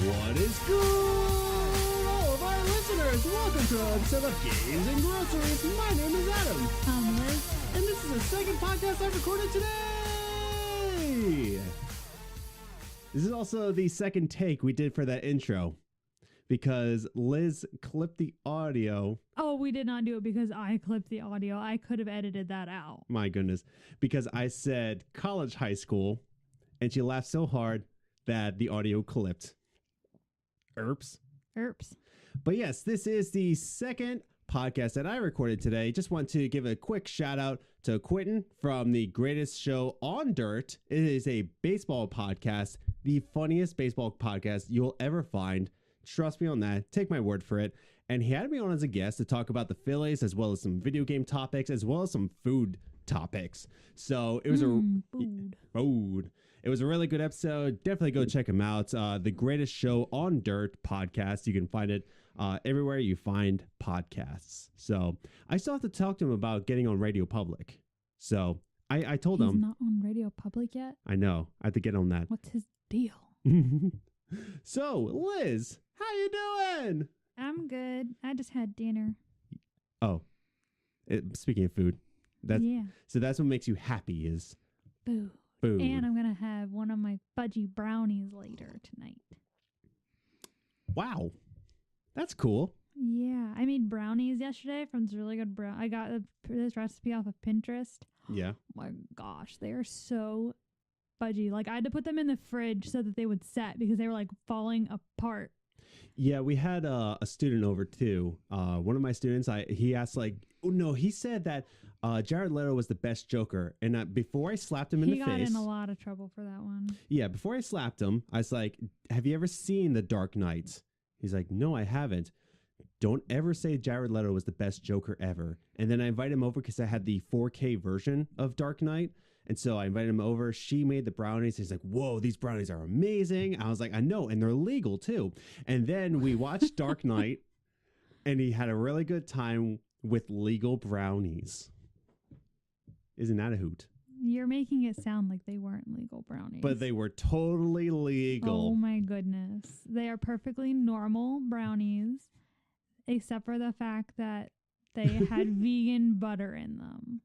What is good, all of our listeners? Welcome to an episode of Games and Groceries. My name is Adam. I'm Liz. And this is the second podcast I've recorded today. This is also the second take we did for that intro because Liz clipped the audio. Oh, we did not do it because I clipped the audio. I could have edited that out. My goodness. Because I said college, high school, and she laughed so hard that the audio clipped. Erps. But yes, this is the second podcast that I recorded today. Just want to give a quick shout out to Quentin from the greatest show on dirt. It is a baseball podcast, the funniest baseball podcast you'll ever find. Trust me on that. Take my word for it. And he had me on as a guest to talk about the Phillies, as well as some video game topics, as well as some food topics. So it was food. It was a really good episode. Definitely go check him out. The greatest show on dirt podcast. You can find it everywhere you find podcasts. So I still have to talk to him about getting on Radio Public. So I told him. He's not on Radio Public yet? I know. I have to get on that. What's his deal? So, Liz, how you doing? I'm good. I just had dinner. Oh, speaking of food. So that's what makes you happy is food. And I'm going to have one of my fudgy brownies later tonight. Wow. That's cool. Yeah. I made brownies yesterday from this really good I got this recipe off of Pinterest. Yeah. Oh my gosh. They are so fudgy. Like I had to put them in the fridge so that they would set because they were like falling apart. Yeah, we had a student over too. One of my students, he asked he said that Jared Leto was the best Joker. And before I slapped him in the face. He got in a lot of trouble for that one. Yeah, before I slapped him, I was like, have you ever seen The Dark Knight? He's like, no, I haven't. Don't ever say Jared Leto was the best Joker ever. And then I invited him over because I had the 4K version of Dark Knight. And so I invited him over. She made the brownies. He's like, whoa, these brownies are amazing. I was like, I know. And they're legal, too. And then we watched Dark Knight, and he had a really good time with legal brownies. Isn't that a hoot? You're making it sound like they weren't legal brownies. But they were totally legal. Oh, my goodness. They are perfectly normal brownies, except for the fact that they had vegan butter in them.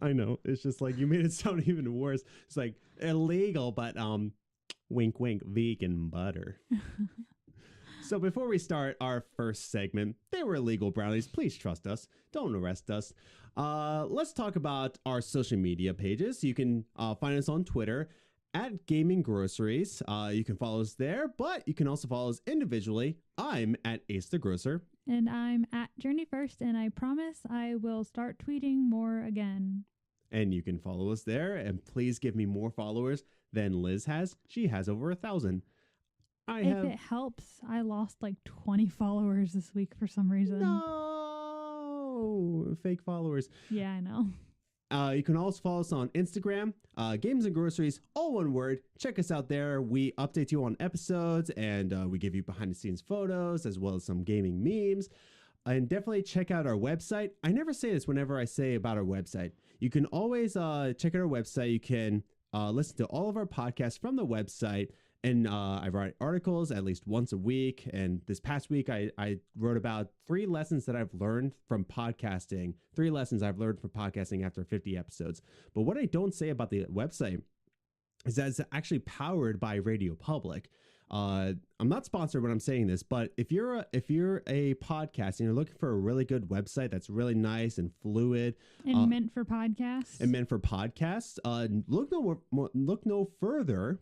I know. It's just like you made it sound even worse. It's like illegal, but wink, wink, vegan butter. So before we start our first segment, they were illegal brownies. Please trust us. Don't arrest us. Let's talk about our social media pages. You can find us on Twitter at Gaming Groceries. You can follow us there, but you can also follow us individually. I'm at Ace the Grocer. And I'm at Journey First, and I promise I will start tweeting more again. And you can follow us there, and please give me more followers than Liz has. She has over 1,000. If it helps, I lost like 20 followers this week for some reason. No! Fake followers. Yeah, I know. You can also follow us on Instagram, Games and Groceries, all one word. Check us out there. We update you on episodes, and we give you behind-the-scenes photos, as well as some gaming memes. And definitely check out our website. I never say this whenever I say about our website. You can always check out our website. You can listen to all of our podcasts from the website. And I write articles at least once a week. And this past week, I wrote about 3 lessons that I've learned from podcasting. 3 lessons I've learned from podcasting after 50 episodes. But what I don't say about the website is that it's actually powered by Radio Public. I'm not sponsored when I'm saying this, but if you're a podcast and you're looking for a really good website that's really nice and fluid and meant for podcasts, look no further.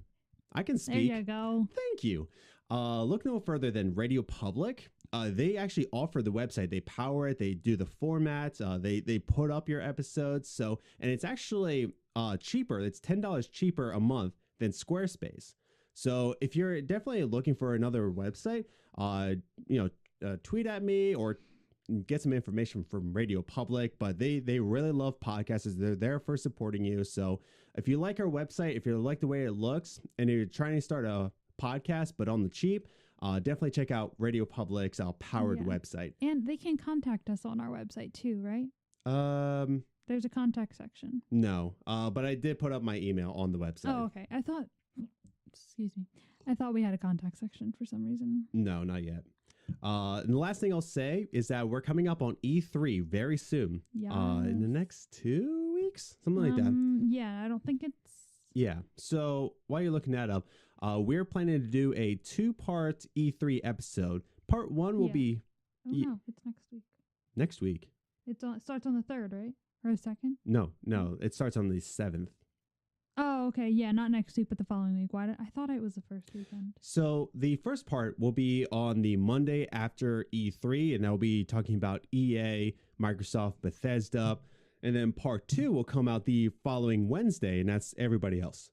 I can speak. There you go. Thank you. Look no further than Radio Public. They actually offer the website. They power it. They do the format. They put up your episodes. And it's actually cheaper. It's $10 cheaper a month than Squarespace. So if you're definitely looking for another website, tweet at me or get some information from Radio Public. But they really love podcasts. They're there for supporting you. So if you like our website, if you like the way it looks, and you're trying to start a podcast but on the cheap, definitely check out Radio Public's powered website. And they can contact us on our website too, right? There's a contact section. No, but I did put up my email on the website. Oh, okay. I thought I thought we had a contact section for some reason. No, not yet. And the last thing I'll say is that we're coming up on E3 very soon. Yes. In the next 2 weeks, something like that. Yeah, I don't think it's. Yeah. So while you're looking that up, we're planning to do a 2-part E3 episode. Part 1 will be. Oh no, it's next week. Next week. It starts on the 3rd, right? Or the 2nd? No, it starts on the 7th. Oh, okay. Yeah, not next week, but the following week. I thought it was the first weekend. So the first part will be on the Monday after E3, and I'll be talking about EA, Microsoft, Bethesda. And then part 2 will come out the following Wednesday, and that's everybody else.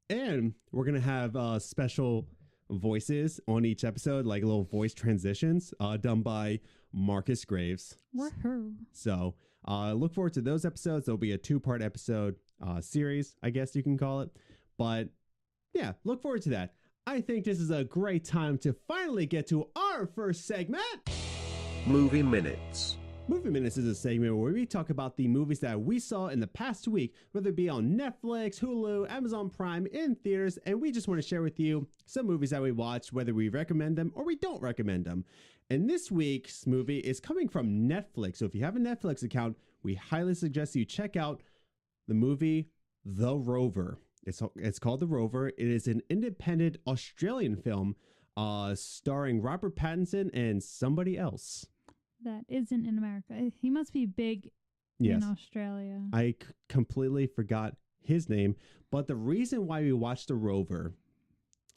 And we're going to have special voices on each episode, like little voice transitions done by Marcus Graves. Woohoo. So look forward to those episodes. There'll be a 2-part episode series, I guess you can call it. But yeah, look forward to that. I think this is a great time to finally get to our first segment. Movie Minutes. Movie Minutes is a segment where we talk about the movies that we saw in the past week, whether it be on Netflix, Hulu, Amazon Prime, in theaters, and we just want to share with you some movies that we watched, whether we recommend them or we don't recommend them. And this week's movie is coming from Netflix. So if you have a Netflix account, we highly suggest you check out the movie The Rover. It's called The Rover. It is an independent Australian film starring Robert Pattinson and somebody else. That isn't in America. He must be big in Australia. I completely forgot his name. But the reason why we watched The Rover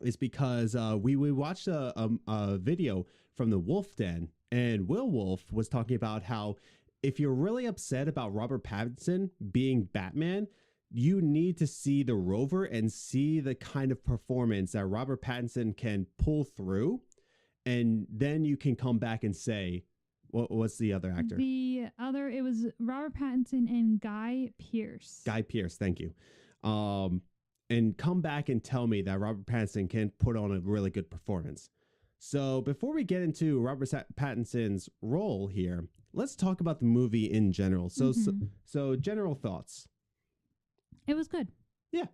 is because we watched a video from the Wolf Den, and Will Wolf was talking about how if you're really upset about Robert Pattinson being Batman, you need to see The Rover and see the kind of performance that Robert Pattinson can pull through. And then you can come back and say, what's the other actor? It was Robert Pattinson and Guy Pearce. Guy Pearce, thank you. And come back and tell me that Robert Pattinson can put on a really good performance. So before we get into Robert Pattinson's role here, let's talk about the movie in general. So general thoughts. It was good. Yeah.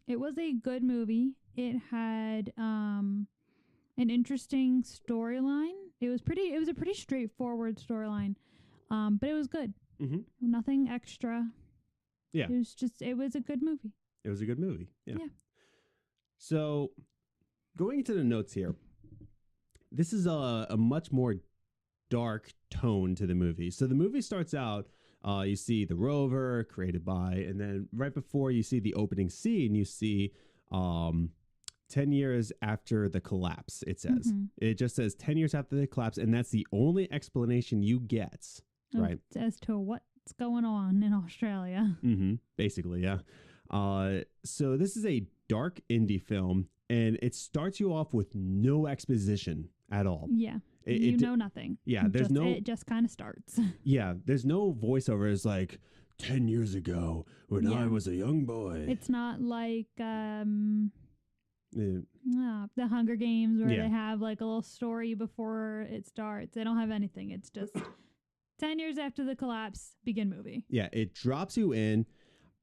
It was a good movie. It had an interesting storyline. It was a pretty straightforward storyline. But it was good. Mm-hmm. Nothing extra. Yeah. It was a good movie. It was a good movie. Yeah. So going into the notes here, this is a much more dark tone to the movie. So the movie starts out, you see the Rover created by, and then right before you see the opening scene, you see 10 years after the collapse, it says. Mm-hmm. It just says 10 years after the collapse, and that's the only explanation you get, right? As to what's going on in Australia. Mm-hmm. Basically, yeah. So this is a dark indie film, and it starts you off with no exposition at all. Yeah. You know nothing. Yeah, it just kind of starts. Yeah, there's no voiceover. It's like 10 years ago when I was a young boy. It's not like the Hunger Games where they have like a little story before it starts. They don't have anything. It's just 10 years after the collapse, begin movie. Yeah, it drops you in.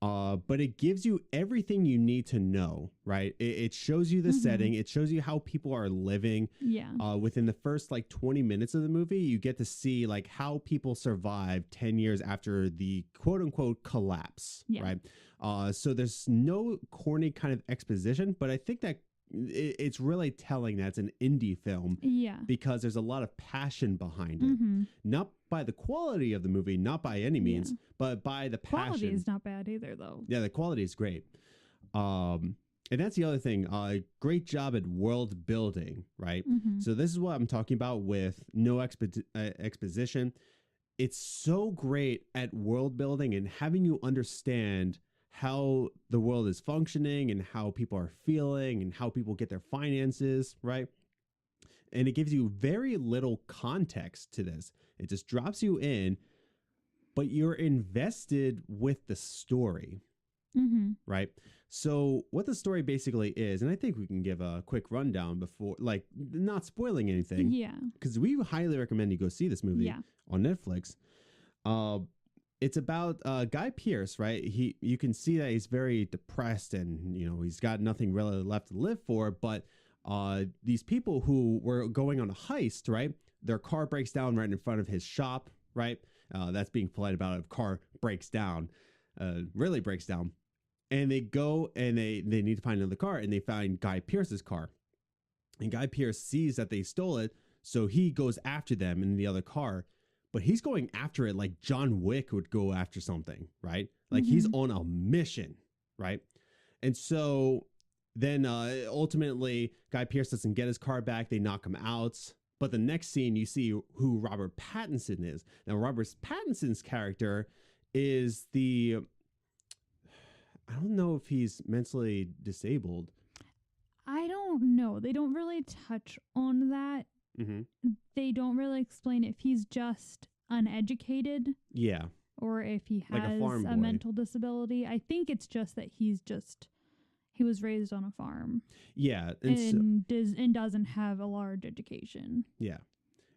But it gives you everything you need to know, right? It shows you the setting. It shows you how people are living. Yeah. Within the first like 20 minutes of the movie, you get to see like how people survived 10 years after the quote unquote collapse, right? So there's no corny kind of exposition, but I think that it's really telling that it's an indie film. Yeah. Because there's a lot of passion behind it. Not by the quality of the movie, not by any means, but by the passion. Quality is not bad either, though. Yeah, the quality is great. And that's the other thing. Great job at world building, right? So this is what I'm talking about with no exposition. It's so great at world building and having you understand how the world is functioning and how people are feeling and how people get their finances, right? And it gives you very little context to this. It just drops you in, but you're invested with the story, right? So what the story basically is, and I think we can give a quick rundown before, like, not spoiling anything. Yeah. Because we highly recommend you go see this movie on Netflix. It's about Guy Pearce, right? You can see that he's very depressed and, he's got nothing really left to live for, but these people who were going on a heist, right? Their car breaks down right in front of his shop, right? That's being polite about it. If car breaks down, really breaks down. And they go and they need to find another car, and they find Guy Pearce's car. And Guy Pearce sees that they stole it, so he goes after them in the other car. But he's going after it like John Wick would go after something, right? Like he's on a mission, right? And so then ultimately, Guy Pearce doesn't get his car back. They knock him out. But the next scene, you see who Robert Pattinson is. Now, Robert Pattinson's character is I don't know if he's mentally disabled. I don't know. They don't really touch on that. They don't really explain if he's just uneducated. Yeah. Or if he has like a mental disability. I think it's just that he was raised on a farm. Yeah. And doesn't have a large education. Yeah.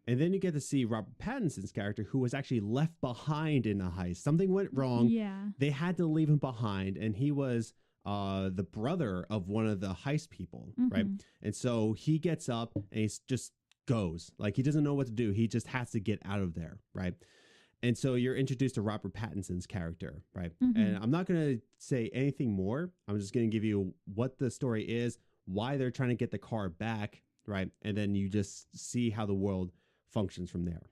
And then you get to see Robert Pattinson's character, who was actually left behind in a heist. Something went wrong. Yeah. They had to leave him behind, and he was the brother of one of the heist people, right? And so he gets up and he just goes. Like, he doesn't know what to do. He just has to get out of there, right? And so you're introduced to Robert Pattinson's character, right? And I'm not going to say anything more. I'm just going to give you what the story is, why they're trying to get the car back, right? And then you just see how the world functions from there.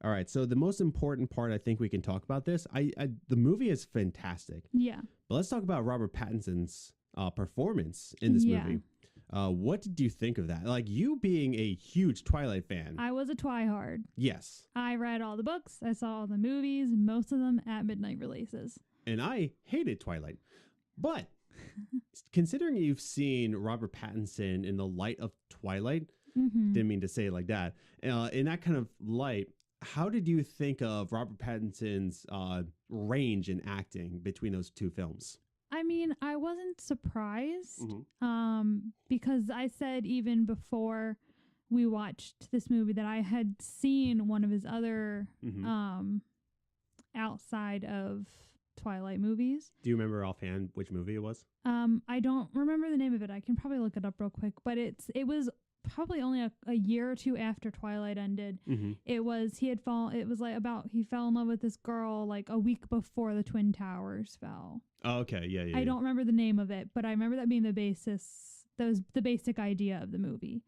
All right. So the most important part, I think we can talk about this. The movie is fantastic. Yeah. But let's talk about Robert Pattinson's performance in this movie. What did you think of that? Like, you being a huge Twilight fan. I was a twihard. Yes. I read all the books. I saw all the movies, most of them at midnight releases. And I hated Twilight. But considering you've seen Robert Pattinson in the light of Twilight, didn't mean to say it like that, in that kind of light, how did you think of Robert Pattinson's range in acting between those two films? I mean, I wasn't surprised because I said even before we watched this movie that I had seen one of his other outside of Twilight movies. Do you remember offhand which movie it was? I don't remember the name of it. I can probably look it up real quick, but it was probably only a year or two after Twilight ended. He fell in love with this girl like a week before the Twin Towers fell. Oh, okay. Yeah. I don't remember the name of it, but I remember that being the basis. That was the basic idea of the movie.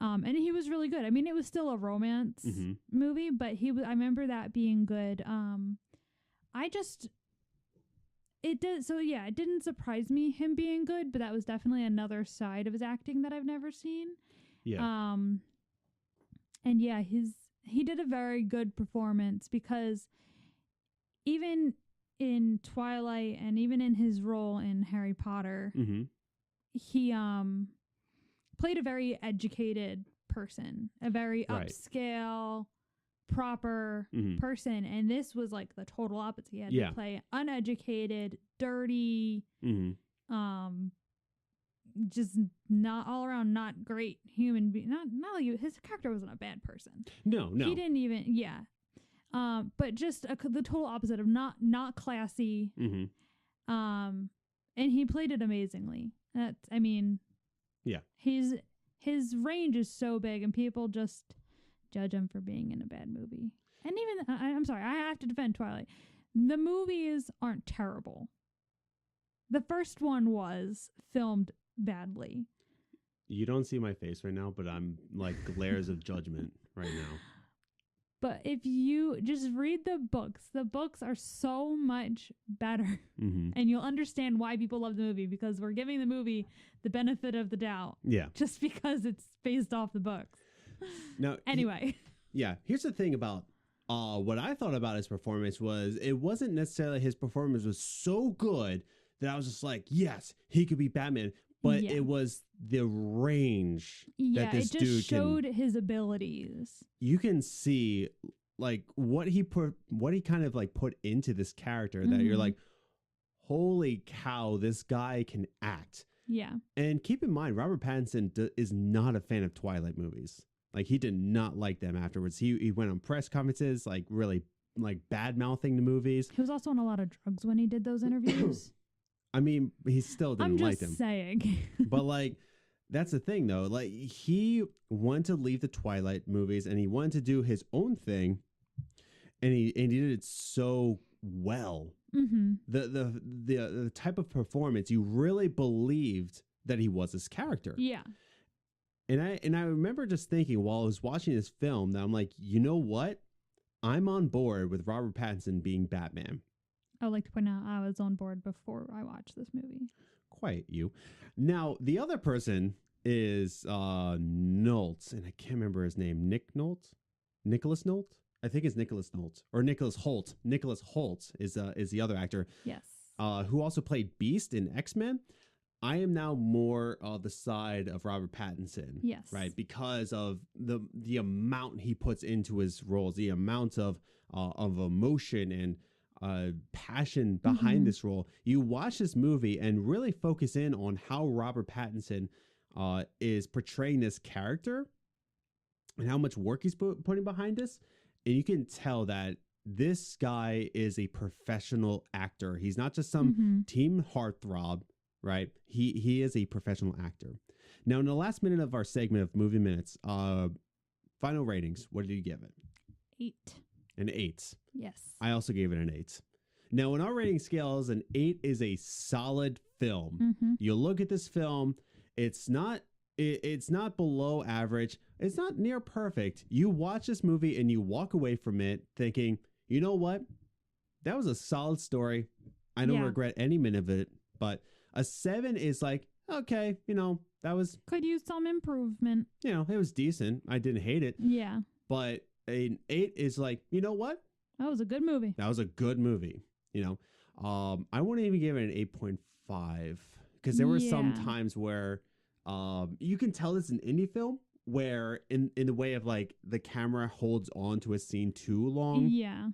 And he was really good. I mean, it was still a romance movie, but I remember that being good. It didn't surprise me him being good, but that was definitely another side of his acting that I've never seen. Yeah. And yeah, he did a very good performance because even in Twilight and even in his role in Harry Potter, he played a very educated person, a very upscale, proper person, and this was like the total opposite. He had to play uneducated, dirty, just not all around not great human being. Not like his character wasn't a bad person. No, he didn't even but just the total opposite of not classy. And he played it amazingly. His range is so big, and people just judge him for being in a bad movie. And even I'm sorry, I have to defend Twilight. The movies aren't terrible. The first one was filmed badly. You don't see my face right now, but I'm like glares of judgment right now. But if you just read the books are so much better. And you'll understand why people love the movie, because we're giving the movie the benefit of the doubt. Yeah. Just because it's based off the books. Now, anyway. Here's the thing about what I thought about his performance was it wasn't necessarily his performance was so good that I was just like, yes, he could be Batman. But it was the range that this dude it just showed his abilities. You can see like what he kind of like put into this character that you're like, holy cow, this guy can act. Yeah. And keep in mind, Robert Pattinson is not a fan of Twilight movies. Like, he did not like them afterwards. He went on press conferences, like really like bad mouthing the movies. He was also on a lot of drugs when he did those interviews. I mean, he still didn't like them. I'm just saying. But like, that's the thing, though. Like, he wanted to leave the Twilight movies and he wanted to do his own thing, and he did it so well. Mm-hmm. The type of performance, you really believed that he was this character. Yeah. And I remember just thinking while I was watching this film that I'm like, you know what? I'm on board with Robert Pattinson being Batman. I would like to point out I was on board before I watched this movie. Quite you. Now, the other person is Nolte, and I can't remember his name. Nicholas Nolte? I think it's Nicholas Nolte. Or Nicholas Hoult. Nicholas Hoult is the other actor. Yes. Who also played Beast in X-Men. I am now more the side of Robert Pattinson. Yes. Right? Because of the amount he puts into his roles, the amount of emotion and passion behind this role. You watch this movie and really focus in on how Robert Pattinson is portraying this character and how much work he's putting behind this. And you can tell that this guy is a professional actor. He's not just some team heartthrob, right? He is a professional actor. Now, in the last minute of our segment of Movie Minutes, final ratings, what did you give it? 8. An 8. Yes. I also gave it an 8. Now, in our rating scales, an 8 is a solid film. Mm-hmm. You look at this film, it's not below average. It's not near perfect. You watch this movie and you walk away from it thinking, you know what? That was a solid story. I don't regret any minute of it. But a 7 is like, okay, that was... Could use some improvement. It was decent. I didn't hate it. Yeah. But an 8 is like, you know what? That was a good movie. That was a good movie. I wouldn't even give it an 8.5 because there were some times where you can tell it's an indie film where in the way of like the camera holds on to a scene too long. Yeah.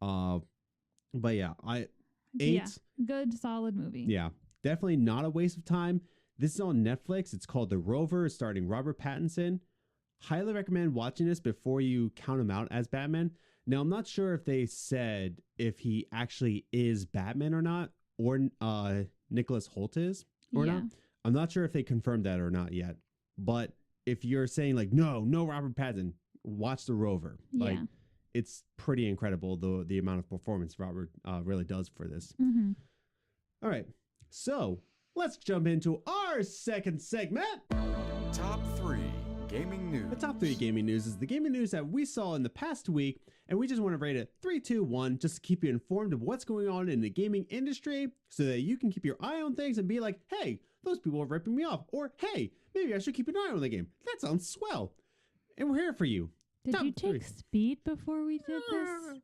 But yeah, 8. Yeah, good, solid movie. Yeah, definitely not a waste of time. This is on Netflix. It's called The Rover, starring Robert Pattinson. Highly recommend watching this before you count him out as Batman. Now, I'm not sure if they said if he actually is Batman or not, or Nicholas Hoult is or not. I'm not sure if they confirmed that or not yet. But if you're saying like, no Robert Pattinson, watch The Rover. Yeah. Like, it's pretty incredible the amount of performance Robert really does for this. Mm-hmm. All right. So let's jump into our second segment. Top 3 Gaming News. The top 3 gaming news is the gaming news that we saw in the past week, and we just want to rate it 3, 2, 1 just to keep you informed of what's going on in the gaming industry so that you can keep your eye on things and be like, hey, those people are ripping me off. Or, hey, maybe I should keep an eye on the game. That sounds swell. And we're here for you. Did Top you take 3. speed before we did this?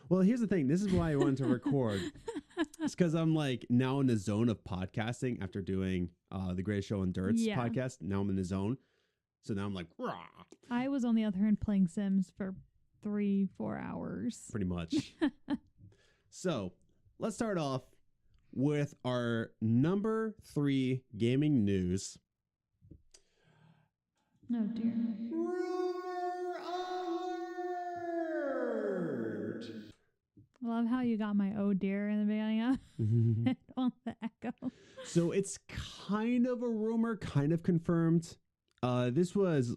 Well, here's the thing. This is why I wanted to record. It's because I'm like now in the zone of podcasting after doing the Greatest Show on Dirt's podcast. Now I'm in the zone. So now I'm like, rah. I was on the other hand playing Sims for 3-4 hours. Pretty much. So let's start off with our number 3 gaming news. Oh, dear. Rumor alert! I love how you got my oh dear in the beginning of it on the echo. So it's kind of a rumor, kind of confirmed. This was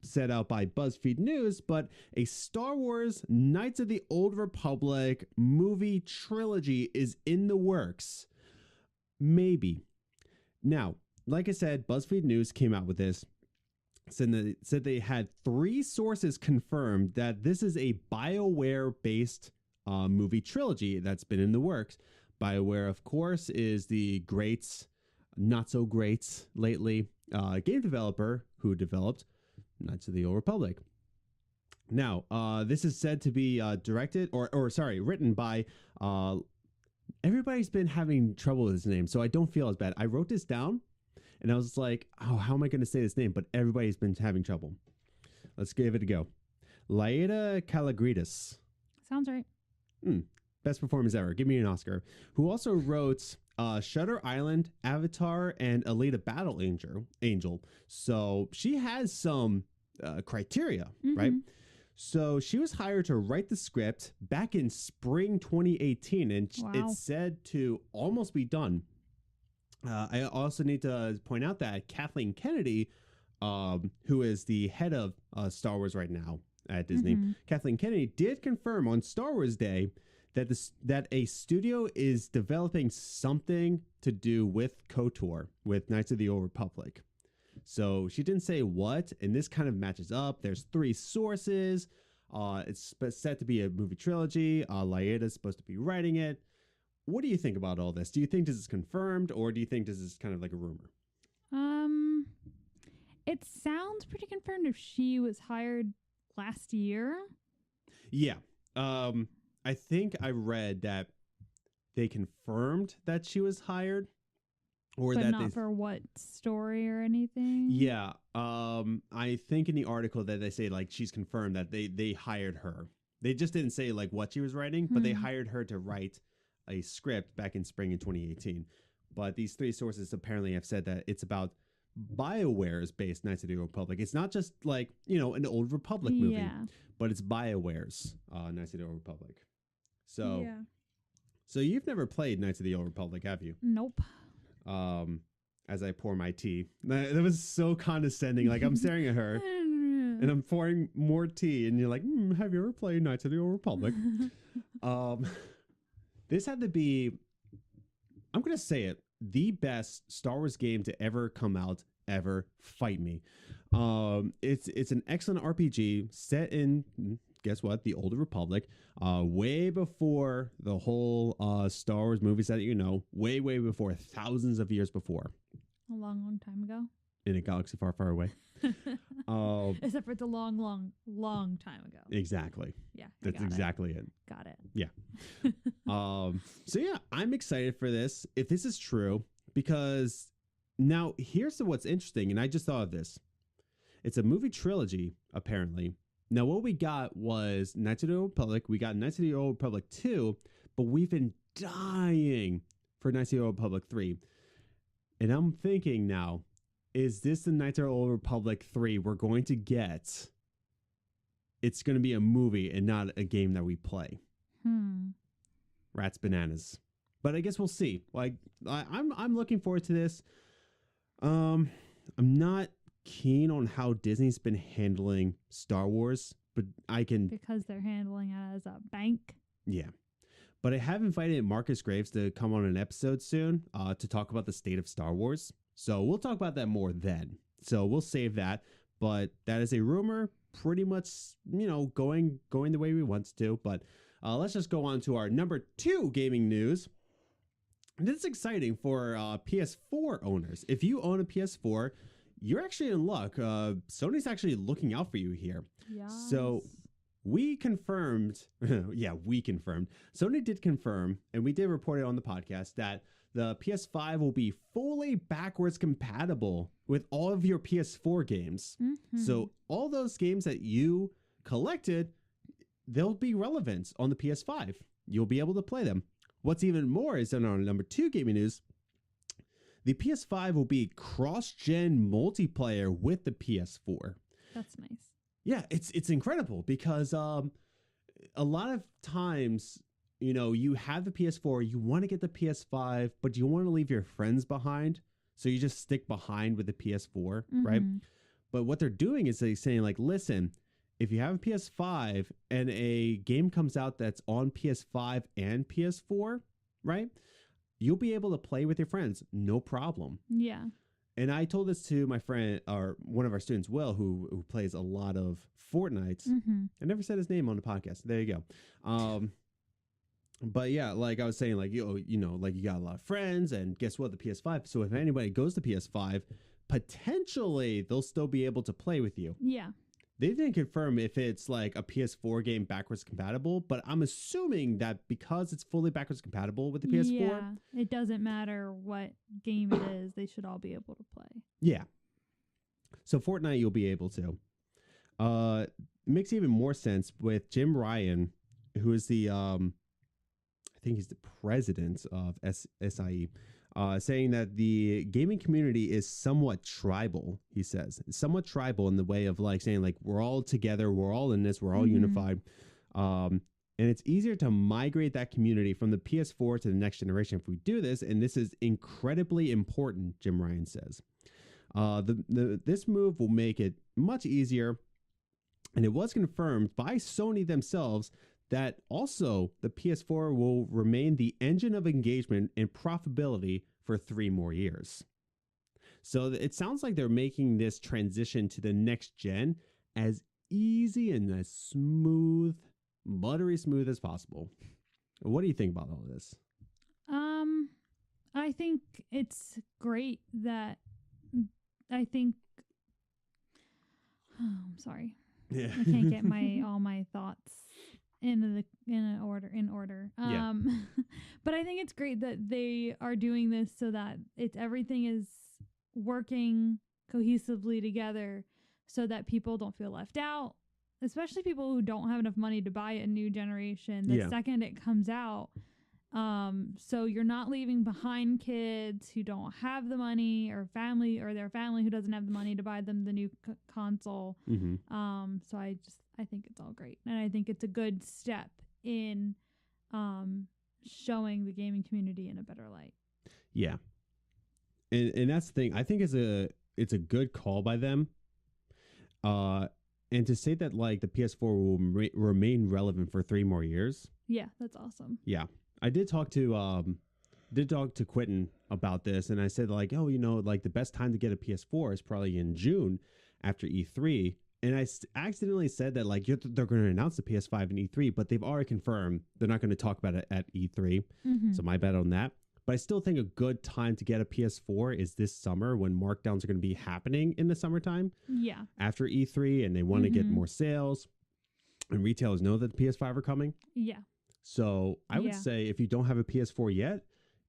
set out by BuzzFeed News, but a Star Wars Knights of the Old Republic movie trilogy is in the works. Maybe. Now, like I said, BuzzFeed News came out with this. Said they had 3 sources confirmed that this is a Bioware-based movie trilogy that's been in the works. Bioware, of course, is the greats, not so greats lately, game developer who developed Knights of the Old Republic. Now, this is said to be written by, everybody's been having trouble with his name, so I don't feel as bad. I wrote this down, and I was like, oh, how am I going to say this name? But everybody's been having trouble. Let's give it a go. Laeta Kalogridis. Sounds right. Best performance ever. Give me an Oscar. Who also wrote Shutter Island, Avatar, and Alita Battle Angel. So she has some criteria, right? So she was hired to write the script back in spring 2018, and it's said to almost be done. I also need to point out that Kathleen Kennedy, who is the head of Star Wars right now at Disney, Kathleen Kennedy did confirm on Star Wars Day that that a studio is developing something to do with KOTOR, with Knights of the Old Republic. So she didn't say what, and this kind of matches up. There's 3 sources. It's set to be a movie trilogy. Laeda's supposed to be writing it. What do you think about all this? Do you think this is confirmed, or do you think this is kind of like a rumor? It sounds pretty confirmed if she was hired last year. Yeah. I think I read that they confirmed that she was hired. Or but that not for what story or anything? Yeah. I think in the article that they say, like, she's confirmed that they hired her. They just didn't say, like, what she was writing, but they hired her to write a script back in spring in 2018. But these 3 sources apparently have said that it's about Bioware's based Knights of the Old Republic. It's not just like, an Old Republic movie, but it's Bioware's Knights of the Old Republic. So, so you've never played Knights of the Old Republic, have you? Nope. As I pour my tea. That was so condescending. Like, I'm staring at her and I'm pouring more tea and you're like, have you ever played Knights of the Old Republic? This had to be, I'm going to say it, the best Star Wars game to ever come out, ever. Fight me. It's an excellent RPG set in, guess what, the Old Republic, way before the whole Star Wars movies that way before, thousands of years before. A long time ago. In a galaxy far, far away. Except for it's a long time ago. Exactly. Yeah. That's exactly it. Got it. Yeah. So yeah, I'm excited for this, if this is true, because now here's what's interesting, and I just thought of this. It's a movie trilogy, apparently. Now, what we got was Knights of the Old Republic. We got Knights of the Old Republic 2, but we've been dying for Knights of the Old Republic 3. And I'm thinking now, is this the Knights of the Old Republic 3 we're going to get? It's going to be a movie and not a game that we play. Rats bananas. But I guess we'll see. Like, I'm looking forward to this. I'm not keen on how Disney's been handling Star Wars, but because they're handling it as a bank. Yeah. But I have invited Marcus Graves to come on an episode soon to talk about the state of Star Wars. So we'll talk about that more then. So we'll save that. But that is a rumor, pretty much, going the way we want to. But let's just go on to our number 2 gaming news. And this is exciting for PS4 owners. If you own a PS4, you're actually in luck. Sony's actually looking out for you here. Yes. So we confirmed, we confirmed. Sony did confirm, and we did report it on the podcast, that the PS5 will be fully backwards compatible with all of your PS4 games. So all those games that you collected, they'll be relevant on the PS5. You'll be able to play them. What's even more is on our number 2 gaming news, the PS5 will be cross-gen multiplayer with the PS4. That's nice. Yeah, it's incredible because a lot of times, you have the PS4, you want to get the PS5, but you want to leave your friends behind. So you just stick behind with the PS4, right? But what they're doing is they're saying, like, listen, if you have a PS5 and a game comes out that's on PS5 and PS4, right? You'll be able to play with your friends, no problem. Yeah. And I told this to my friend, or one of our students, Will, who plays a lot of Fortnite. I never said his name on the podcast. There you go. But yeah, like I was saying, like, like you got a lot of friends, and guess what? The PS5. So if anybody goes to PS5, potentially they'll still be able to play with you. Yeah. They didn't confirm if it's like a PS4 game backwards compatible, but I'm assuming that because it's fully backwards compatible with the PS4. Yeah, it doesn't matter what game it is. They should all be able to play. Yeah. So Fortnite, you'll be able to. It makes even more sense with Jim Ryan, who is the, I think he's the president of SIE, saying that the gaming community is somewhat tribal, he says. It's somewhat tribal in the way of, like, saying, like, we're all together, we're all in this, we're all unified. And it's easier to migrate that community from the PS4 to the next generation if we do this. And this is incredibly important, Jim Ryan says. This move will make it much easier. And it was confirmed by Sony themselves that also the PS4 will remain the engine of engagement and profitability for 3 more years. So it sounds like they're making this transition to the next gen as easy and as smooth, buttery smooth as possible. What do you think about all of this? I think it's great that I'm sorry. Yeah. I can't get all my thoughts in order. Yeah. But I think it's great that they are doing this so that everything is working cohesively together so that people don't feel left out, especially people who don't have enough money to buy a new generation the second it comes out. So you're not leaving behind kids who don't have the money, or their family who doesn't have the money to buy them the new console. Mm-hmm. So I think it's all great, and I think it's a good step in showing the gaming community in a better light. Yeah. And that's the thing. I think it's a good call by them. And to say that like the PS4 will remain relevant for 3 more years. Yeah, that's awesome. Yeah. I did talk to Quentin about this, and I said like, oh, like the best time to get a PS4 is probably in June after E3. And I accidentally said that like they're going to announce the PS5 in E3, but they've already confirmed they're not going to talk about it at E3. Mm-hmm. So my bad on that. But I still think a good time to get a PS4 is this summer, when markdowns are going to be happening in the summertime. Yeah. After E3, and they want to get more sales, and retailers know that the PS5 are coming. Yeah. So I would say if you don't have a PS4 yet,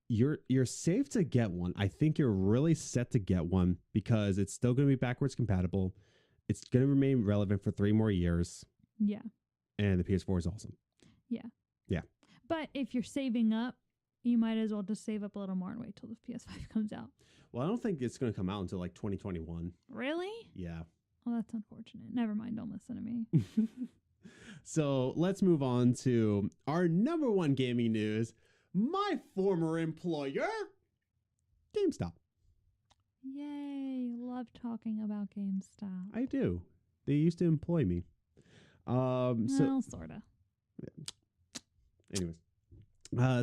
you're safe to get one. I think you're really set to get one because it's still going to be backwards compatible. It's going to remain relevant for 3 more years. Yeah. And the PS4 is awesome. Yeah. Yeah. But if you're saving up, you might as well just save up a little more and wait till the PS5 comes out. Well, I don't think it's going to come out until like 2021. Really? Yeah. Well, that's unfortunate. Never mind. Don't listen to me. So let's move on to our number 1 gaming news. My former employer, GameStop. Yay. Love talking about GameStop. I do. They used to employ me. Well, sort of. Anyways.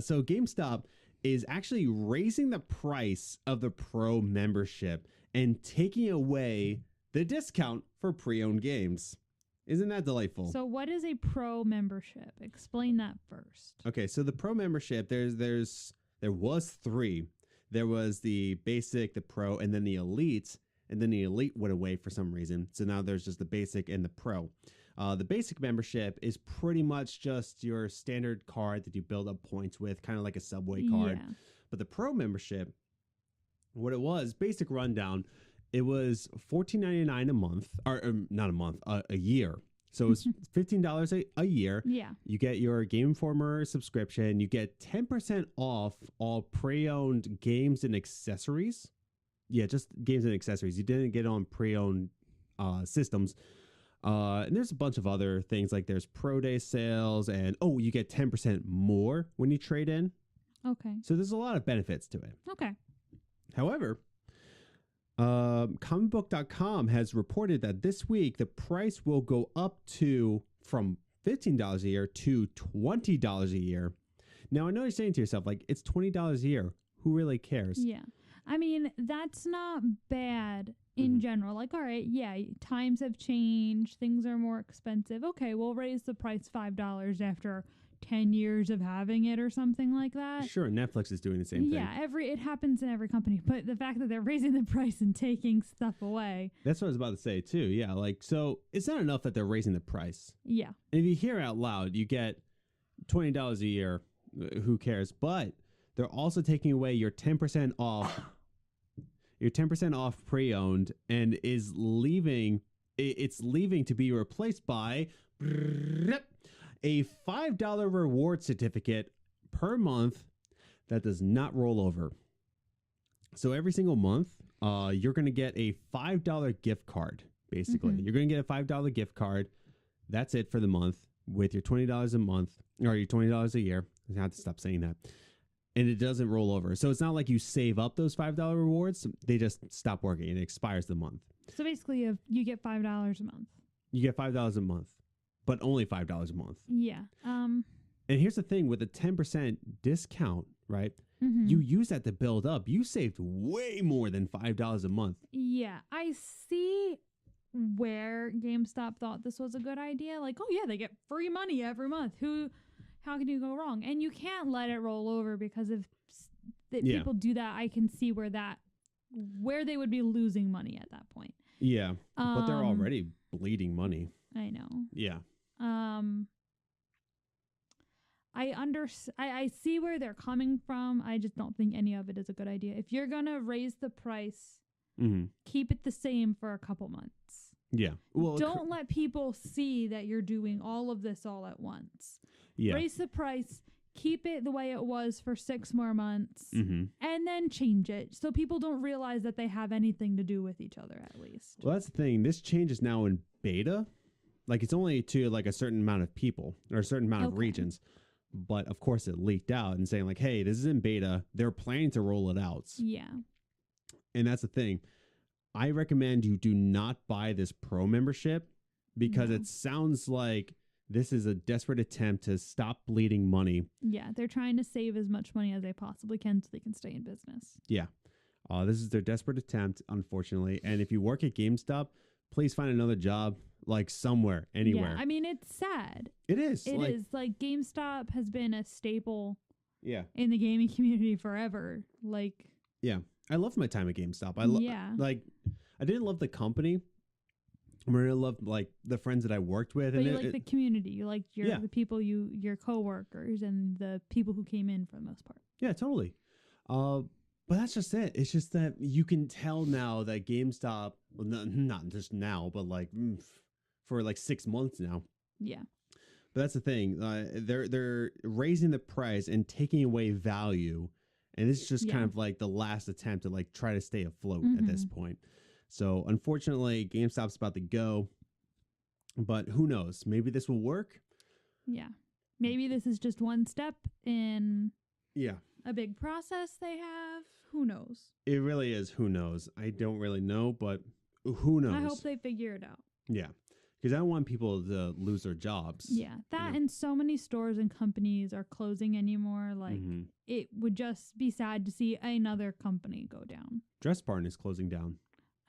So GameStop is actually raising the price of the Pro membership and taking away the discount for pre-owned games. Isn't that delightful? So what is a Pro membership? Explain that first. Okay, so the Pro membership, there was 3. There was the basic, the Pro, and then the Elite. And then the Elite went away for some reason. So now there's just the basic and the Pro. The basic membership is pretty much just your standard card that you build up points with, kind of like a Subway card. Yeah. But the Pro membership, what it was, basic rundown, it was $14.99 a month, or not a month, a year. So it's $15 a year. Yeah. You get your Game Informer subscription. You get 10% off all pre-owned games and accessories. Yeah, just games and accessories. You didn't get on pre-owned systems. And there's a bunch of other things, like there's Pro Day sales, and you get 10% more when you trade in. Okay. So there's a lot of benefits to it. Okay. However, comicbook.com has reported that this week the price will go up from $15 a year to $20 a year. Now, I know you're saying to yourself, like, it's $20 a year. Who really cares? Yeah. I mean, that's not bad in general. Like, all right, yeah, times have changed. Things are more expensive. Okay, we'll raise the price $5 after 10 years of having it or something like that. Sure, Netflix is doing the same thing. Yeah, it happens in every company. But the fact that they're raising the price and taking stuff away. That's what I was about to say, too. Yeah, like, so it's not enough that they're raising the price. Yeah. And if you hear out loud, you get $20 a year. Who cares? But they're also taking away your 10% off. Your 10% off pre-owned, and it's leaving to be replaced by a $5 reward certificate per month that does not roll over. So every single month, you're going to get a $5 gift card, basically. You're going to get a $5 gift card. That's it for the month. with your $20 a month or your $20 a year. I have to stop saying that. And it doesn't roll over. So it's not like you save up those $5 rewards. They just stop working and it expires the month. So basically, if you get $5 a month. You get $5 a month, but only $5 a month. Yeah. And here's the thing with a 10% discount, right? Mm-hmm. You use that to build up. You saved way more than $5 a month. Yeah. I see where GameStop thought this was a good idea. Like, oh, yeah, they get free money every month. How can you go wrong? And you can't let it roll over because if people do that, I can see where they would be losing money at that point. Yeah, but they're already bleeding money. I know. Yeah. I see where they're coming from. I just don't think any of it is a good idea. If you're gonna raise the price, keep it the same for a couple months. Yeah. Well, don't let people see that you're doing all of this all at once. Yeah. Raise the price, keep it the way it was for 6 more months, and then change it so people don't realize that they have anything to do with each other at least. Well, that's the thing. This change is now in beta. Like, it's only to like a certain amount of people or a certain amount of regions. But of course it leaked out and saying like, hey, this is in beta. They're planning to roll it out. Yeah. And that's the thing. I recommend you do not buy this pro membership because it sounds like this is a desperate attempt to stop bleeding money. Yeah, they're trying to save as much money as they possibly can so they can stay in business. Yeah. This is their desperate attempt, unfortunately. And if you work at GameStop, please find another job, like somewhere, anywhere. Yeah, I mean, it's sad. It is. It is. Like, GameStop has been a staple in the gaming community forever. Like, yeah. I loved my time at GameStop. I didn't love the company. I really loved like the friends that I worked with. But you like the community. You like the people, your coworkers and the people who came in for the most part. Yeah, totally. But that's just it. It's just that you can tell now that GameStop, well, not just now, but like for like 6 months now. Yeah. But that's the thing. They're raising the price and taking away value. And this is just kind of like the last attempt to like try to stay afloat at this point. So unfortunately, GameStop's about to go, but who knows? Maybe this will work. Yeah. Maybe this is just one step in a big process they have. Who knows? It really is. Who knows? I don't really know, but who knows? I hope they figure it out. Yeah. Because I don't want people to lose their jobs. Yeah. That and so many stores and companies are closing anymore. Like, it would just be sad to see another company go down. Dress Barn is closing down.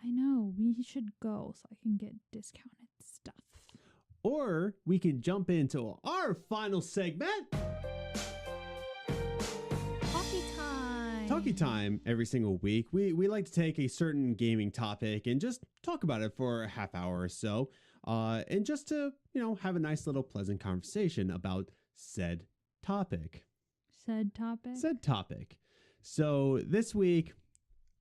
I know. We should go so I can get discounted stuff. Or we can jump into our final segment. Talkie time. Talkie time every single week. We like to take a certain gaming topic and just talk about it for a half hour or so. And just to, have a nice little pleasant conversation about said topic. Said topic. So this week,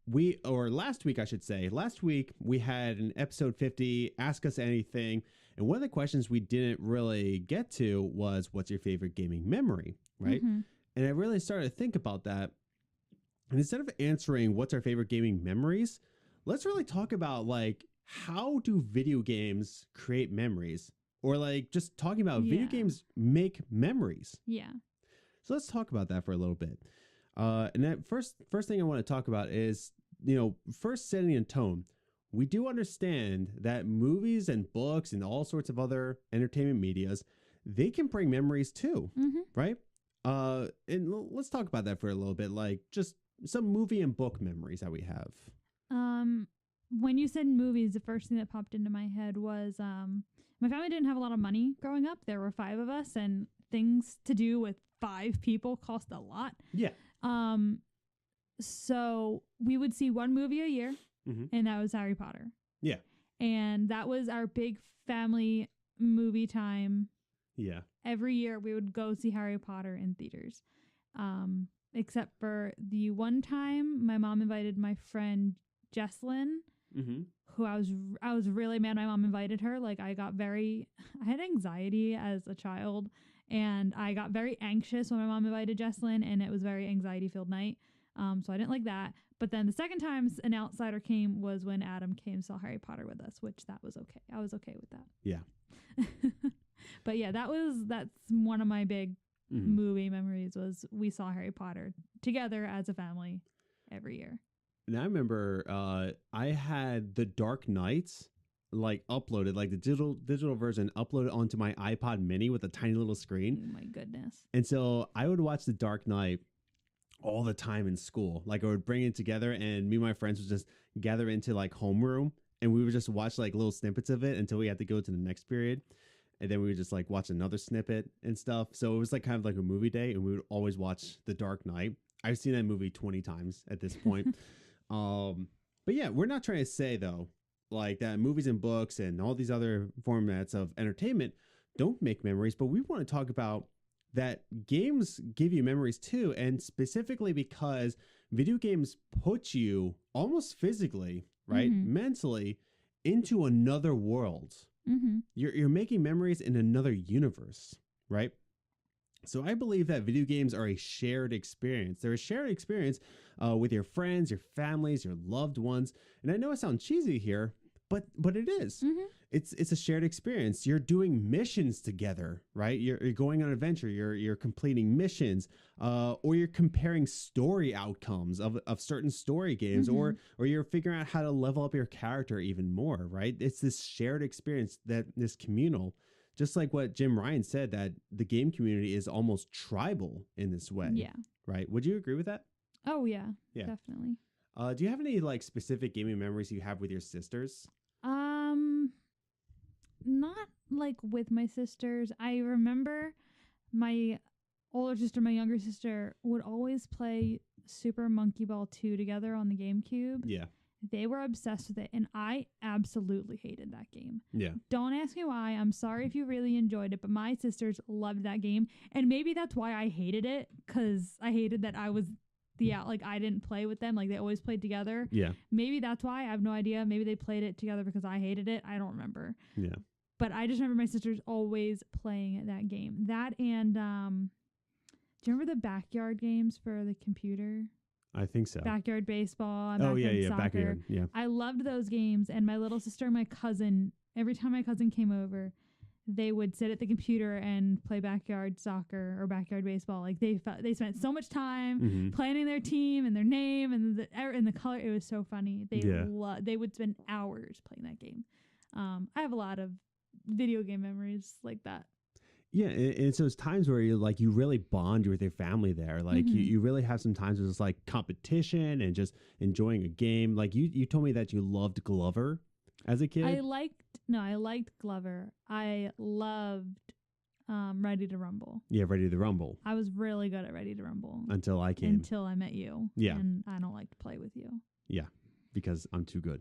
last week we had an episode 50, Ask Us Anything. And one of the questions we didn't really get to was, what's your favorite gaming memory? Right. And I really started to think about that. And instead of answering what's our favorite gaming memories, let's really talk about like, how do video games create memories? Or like just talking about video games make memories. Yeah. So let's talk about that for a little bit. And that first thing I want to talk about is, first setting a tone. We do understand that movies and books and all sorts of other entertainment medias, they can bring memories too, right? And let's talk about that for a little bit, like just some movie and book memories that we have. When you said movies, the first thing that popped into my head was my family didn't have a lot of money growing up. There were 5 of us, and things to do with 5 people cost a lot. Yeah. So we would see one movie a year, and that was Harry Potter. Yeah. And that was our big family movie time. Yeah. Every year we would go see Harry Potter in theaters. Except for the one time my mom invited my friend Jesslyn, who I was really mad my mom invited her. Like, I had anxiety as a child, and I got very anxious when my mom invited Jesslyn, and it was a very anxiety-filled night. So I didn't like that. But then the second time an outsider came was when Adam came, saw Harry Potter with us, which that was okay. I was okay with that. Yeah. But yeah, that's one of my big movie memories was we saw Harry Potter together as a family every year. And I remember I had The Dark Knight like uploaded, like the digital version uploaded onto my iPod mini with a tiny little screen. Oh my goodness. And so I would watch The Dark Knight all the time in school. Like I would bring it together and me and my friends would just gather into like homeroom and we would just watch like little snippets of it until we had to go to the next period. And then we would just like watch another snippet and stuff. So it was like kind of like a movie day and we would always watch The Dark Knight. I've seen that movie 20 times at this point. But yeah, we're not trying to say though, like that movies and books and all these other formats of entertainment don't make memories, but we want to talk about that games give you memories too. And specifically because video games put you almost physically, right? Mentally into another world. You're making memories in another universe, right? So I believe that video games are a shared experience. They're a shared experience with your friends, your families, your loved ones. And I know it sounds cheesy here, but it is. It's a shared experience. You're doing missions together, right? You're going on an adventure. You're completing missions, or you're comparing story outcomes of certain story games, or you're figuring out how to level up your character even more, right? It's this shared experience that this communal. Just like what Jim Ryan said, that the game community is almost tribal in this way. Yeah. Right. Would you agree with that? Oh, yeah. Definitely. Do you have any like specific gaming memories you have with your sisters? Not like with my sisters. I remember my older sister, my younger sister would always play Super Monkey Ball 2 together on the GameCube. Yeah. They were obsessed with it, and I absolutely hated that game. Yeah. Don't ask me why. I'm sorry if you really enjoyed it, but my sisters loved that game, and maybe that's why I hated it, because I hated that I was like I didn't play with them. Like they always played together. Yeah. Maybe that's why. I have no idea. Maybe they played it together because I hated it. I don't remember. Yeah. But I just remember my sisters always playing that game. That and do you remember the backyard games for the computer? I think so. Backyard baseball. And yeah, backyard. Yeah. I loved those games, and my little sister and my cousin, every time my cousin came over, they would sit at the computer and play backyard soccer or backyard baseball. Like they spent so much time planning their team and their name and the color. It was so funny. They would spend hours playing that game. I have a lot of video game memories like that. Yeah, and so it's times where you really bond with your family there. Like you really have some times where it's like competition and just enjoying a game. Like you told me that you loved Glover as a kid. I liked Glover. I loved Ready to Rumble. Yeah, Ready to Rumble. I was really good at Ready to Rumble. Until I came. Until I met you. Yeah. And I don't like to play with you. Yeah, because I'm too good.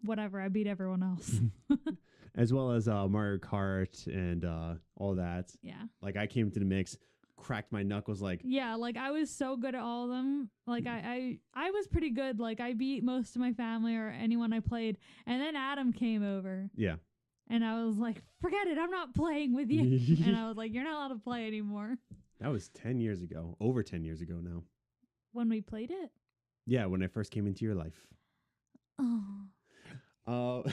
Whatever, I beat everyone else. As well as Mario Kart and all that. Yeah. Like I came to the mix, cracked my knuckles like. Yeah, like I was so good at all of them. Like I was pretty good. Like I beat most of my family or anyone I played. And then Adam came over. Yeah. And I was like, forget it, I'm not playing with you. And I was like, you're not allowed to play anymore. That was 10 years ago. Over 10 years ago now. When we played it? Yeah, when I first came into your life. Oh.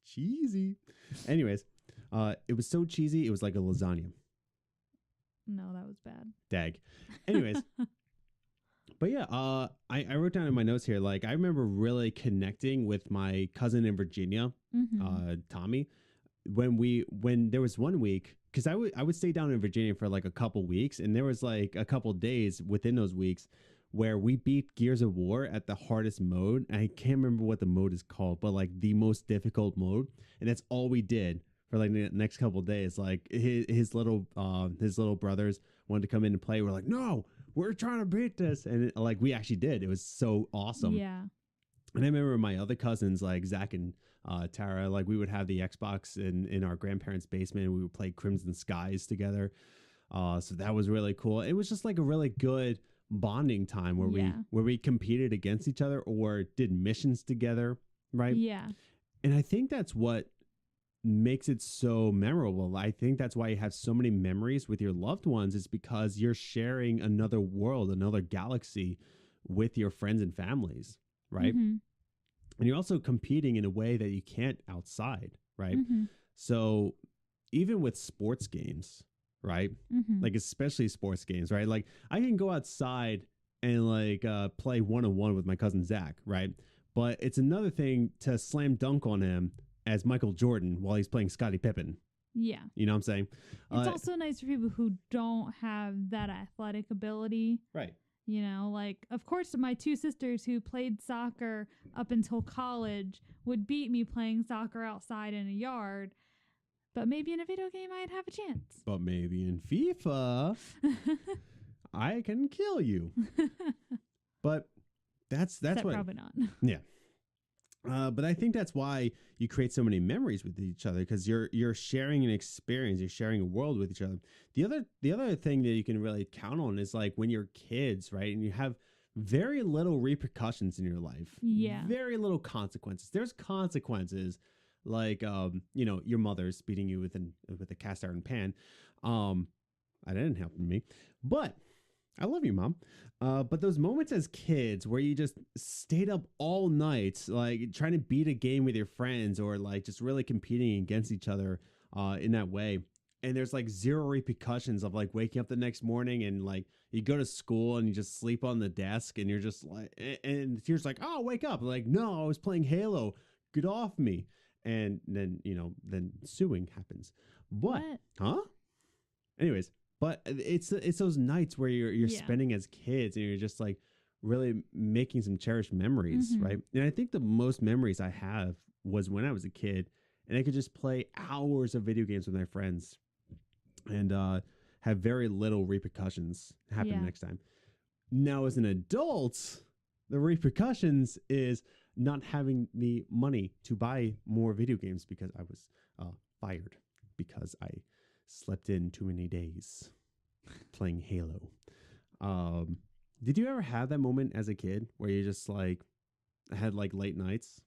Cheesy. Anyways, it was so cheesy, it was like a lasagna. No, that was bad. Dag. Anyways. But yeah, I wrote down in my notes here, like I remember really connecting with my cousin in Virginia, Tommy, when there was 1 week, because I would stay down in Virginia for like a couple weeks, and there was like a couple days within those weeks where we beat Gears of War at the hardest mode. I can't remember what the mode is called, but like the most difficult mode. And that's all we did for like the next couple of days. Like his little brothers wanted to come in and play. We're like, no, we're trying to beat this. And we actually did. It was so awesome. Yeah. And I remember my other cousins, like Zach and Tara, like we would have the Xbox in our grandparents' basement, and we would play Crimson Skies together. So that was really cool. It was just like a really good bonding time where we competed against each other or did missions together, right? Yeah. And I think that's what makes it so memorable. I think that's why you have so many memories with your loved ones, is because you're sharing another world, another galaxy with your friends and families, right? And you're also competing in a way that you can't outside, right? So even with sports games, right? Mm-hmm. Like especially sports games, right? Like I can go outside and like play 1-on-1 with my cousin Zach, right? But it's another thing to slam dunk on him as Michael Jordan while he's playing Scottie Pippen. Yeah. You know what I'm saying? It's also nice for people who don't have that athletic ability. Right. You know, like, of course, my two sisters who played soccer up until college would beat me playing soccer outside in a yard. But maybe in a video game, I'd have a chance. But maybe in FIFA, I can kill you. But that's what probably not. Yeah. But I think that's why you create so many memories with each other, because you're sharing an experience, you're sharing a world with each other. The other thing that you can really count on is like when you're kids, right? And you have very little repercussions in your life. Yeah. Very little consequences. There's consequences like your mother's beating you with a cast iron pan. That didn't happen to me. But I love you, Mom. But those moments as kids where you just stayed up all night, like trying to beat a game with your friends or like just really competing against each other in that way. And there's like zero repercussions of like waking up the next morning and like you go to school and you just sleep on the desk and you're just like, and Tears like, oh, wake up. Like, no, I was playing Halo. Get off me. And then, then suing happens. What? Huh? Anyways. But it's those nights where you're spending as kids and you're just like really making some cherished memories, right? And I think the most memories I have was when I was a kid and I could just play hours of video games with my friends and have very little repercussions happen next time. Now, as an adult, the repercussions is not having the money to buy more video games because I was fired because I slept in too many days playing Halo. Did you ever have that moment as a kid where you just like had like late nights?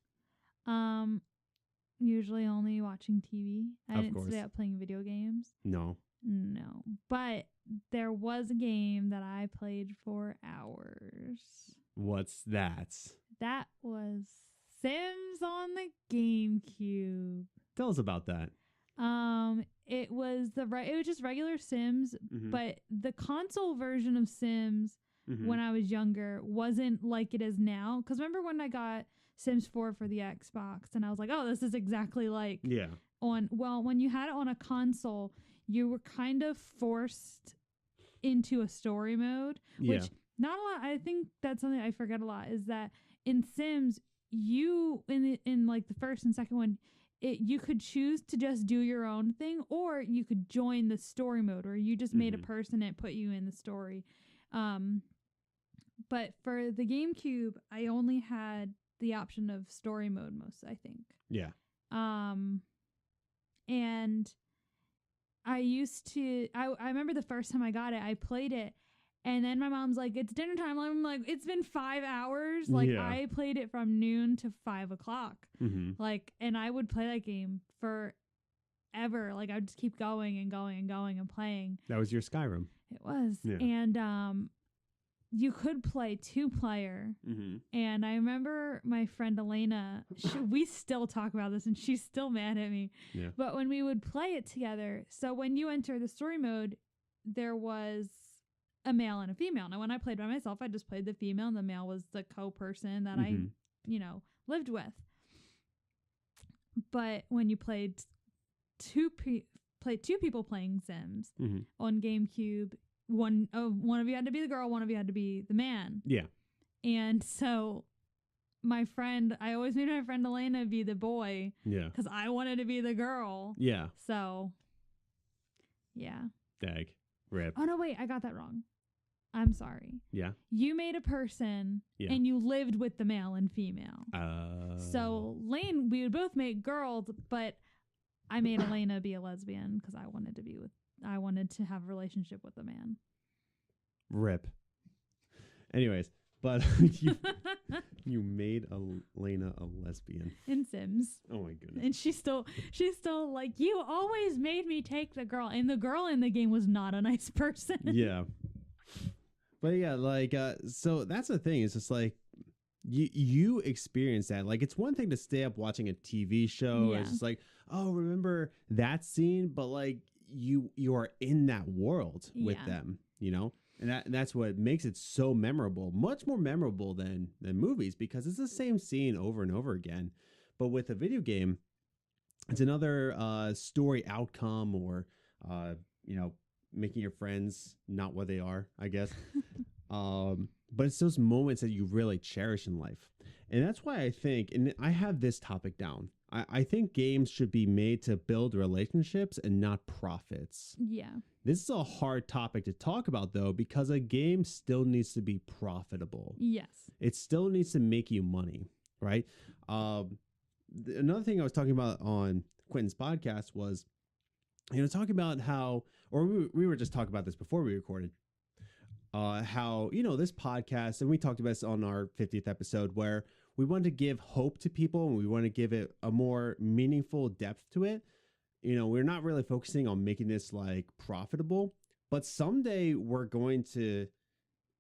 Usually only watching TV. I Of didn't course. stay up playing video games. No. But there was a game that I played for hours. What's that? That was Sims on the GameCube. Tell us about that. It was just regular Sims, but the console version of Sims when I was younger wasn't like it is now. Because remember when I got Sims 4 for the Xbox, and I was like, oh, this is exactly like when you had it on a console, you were kind of forced into a story mode, which not a lot. I think that's something I forget a lot is that in Sims, you in like the first and second one, you could choose to just do your own thing, or you could join the story mode, or you just made a person and put you in the story. But for the GameCube, I only had the option of story mode most, I think. Yeah. And I remember the first time I got it, I played it, and then my mom's like, it's dinner time. I'm like, it's been 5 hours. Like, I played it from noon to 5 o'clock. Like, and I would play that game forever. Like, I would just keep going and going and going and playing. That was your Skyrim. It was. Yeah. And you could play 2-player. And I remember my friend Elena, we still talk about this, and she's still mad at me. Yeah. But when we would play it together, so when you enter the story mode, there was a male and a female. Now, when I played by myself, I just played the female, and the male was the co-person that I, lived with. But when you played two people playing Sims on GameCube, one of you had to be the girl, one of you had to be the man. Yeah. And so I always made my friend Elena be the boy. Yeah. Because I wanted to be the girl. Yeah. So, yeah. Dag. Rip. Oh, no, wait. I got that wrong. I'm sorry. Yeah. You made a person and you lived with the male and female. So Lane, we would both make girls, but I made Elena be a lesbian because I wanted to have a relationship with a man. Rip. Anyways, but you made Elena a lesbian in Sims. Oh my goodness. And she's still like, you always made me take the girl, and the girl in the game was not a nice person. Yeah. But yeah, like so that's the thing. It's just like you experience that. Like, it's one thing to stay up watching a TV show. Yeah. It's just like, oh, remember that scene? But like you are in that world with them, you know? And that's what makes it so memorable, much more memorable than movies, because it's the same scene over and over again. But with a video game, it's another story outcome, or, you know, making your friends not what they are, I guess. But it's those moments that you really cherish in life. And that's why I think, and I have this topic down, I think games should be made to build relationships and not profits. Yeah. This is a hard topic to talk about, though, because a game still needs to be profitable. Yes. It still needs to make you money, right? Another thing I was talking about on Quentin's podcast was, you know, talking about how, or we were just talking about this before we recorded, how, you know, this podcast, and we talked about this on our 50th episode, where we want to give hope to people and we want to give it a more meaningful depth to it. You know, we're not really focusing on making this like profitable, but someday we're going to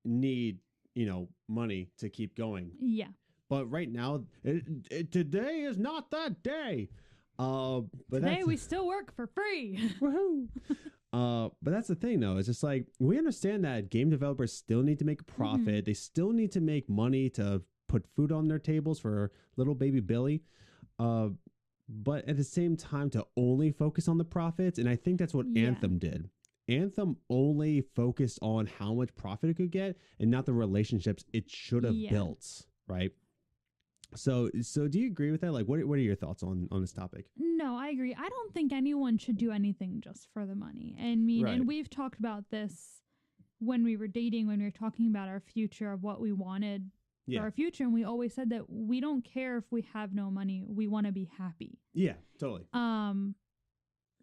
need, you know, money to keep going. Yeah. But right now, today is not that day. But today we still work for free. Woohoo! But that's the thing, though. It's just like, we understand that game developers still need to make a profit. Mm-hmm. They still need to make money to put food on their tables for little baby Billy. But at the same time, to only focus on the profits. And I think that's what Anthem did. Anthem only focused on how much profit it could get and not the relationships it should have built. Right. So do you agree with that? Like, what are your thoughts on this topic? No, I agree. I don't think anyone should do anything just for the money. I mean, and we've talked about this when we were dating, when we were talking about our future, of what we wanted for our future. And we always said that we don't care if we have no money. We want to be happy. Yeah, totally.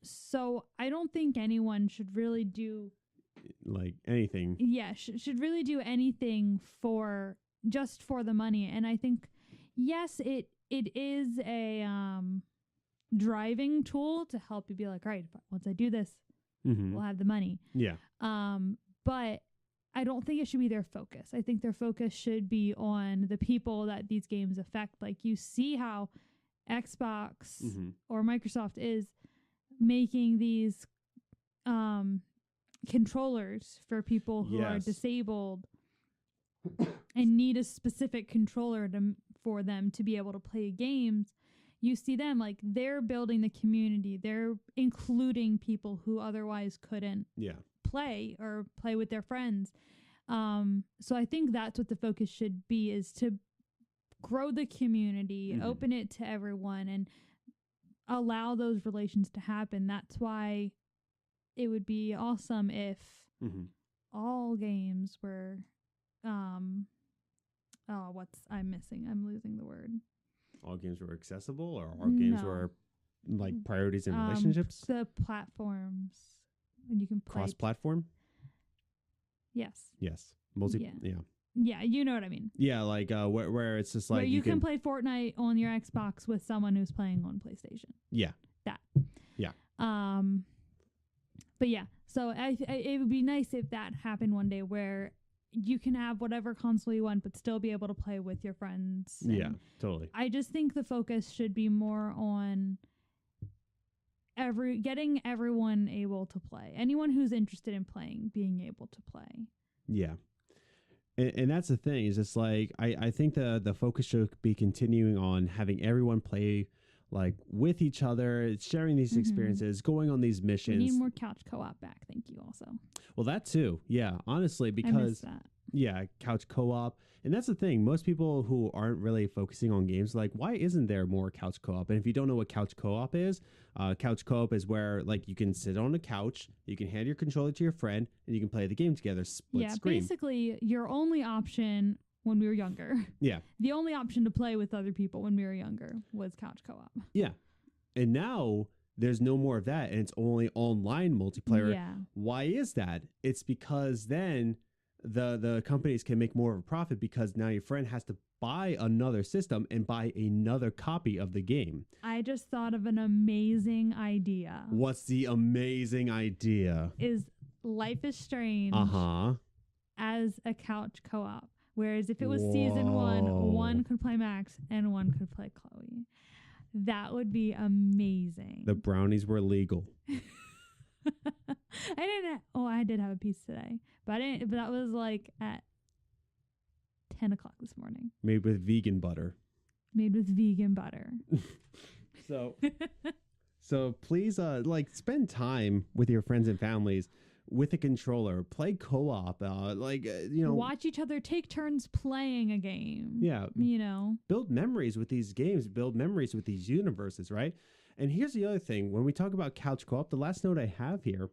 So I don't think anyone should really do like anything. Yeah, should really do anything just for the money. And I think, yes, it is a driving tool to help you be like, all right, once I do this, we'll have the money. Yeah. But I don't think it should be their focus. I think their focus should be on the people that these games affect. Like, you see how Xbox or Microsoft is making these controllers for people who are disabled and need a specific controller for them to be able to play games. You see them, like, they're building the community. They're including people who otherwise couldn't play with their friends. So I think that's what the focus should be, is to grow the community, open it to everyone, and allow those relations to happen. That's why it would be awesome if all games were I'm losing the word. All games were accessible, or all games were like priorities in relationships? The platforms. And you can play cross-platform? Yes. Yeah, you know what I mean. Yeah, like where it's just like where you can play Fortnite on your Xbox with someone who's playing on PlayStation. Yeah. That. Yeah. But yeah, so it would be nice if that happened one day, where you can have whatever console you want, but still be able to play with your friends. Yeah, totally. I just think the focus should be more on getting everyone able to play. Anyone who's interested in playing, being able to play. Yeah. And that's the thing, is it's like, I think the focus should be continuing on having everyone play, like, with each other, sharing these experiences, going on these missions. We need more couch co-op back. Thank you also. Well, that too. Yeah, honestly, because I miss that. Yeah, couch co-op. And that's the thing. Most people who aren't really focusing on games, like, why isn't there more couch co-op? And if you don't know what couch co-op is where, like, you can sit on a couch, you can hand your controller to your friend, and you can play the game together, split screen. Basically, your only option when we were younger. Yeah. The only option to play with other people when we were younger was couch co-op. Yeah. And now there's no more of that, and it's only online multiplayer. Yeah. Why is that? It's because then the companies can make more of a profit, because now your friend has to buy another system and buy another copy of the game. I just thought of an amazing idea. What's the amazing idea? Is Life is Strange as a couch co-op, Whereas if it was season one could play Max and one could play Chloe. That would be amazing. The brownies were legal. I did have a piece today, but that was like at 10 o'clock this morning. Made with vegan butter. So please, spend time with your friends and families with a controller. Play co-op. Watch each other take turns playing a game. Yeah. Build memories with these games. Build memories with these universes, right? And here's the other thing. When we talk about couch co-op, the last note I have here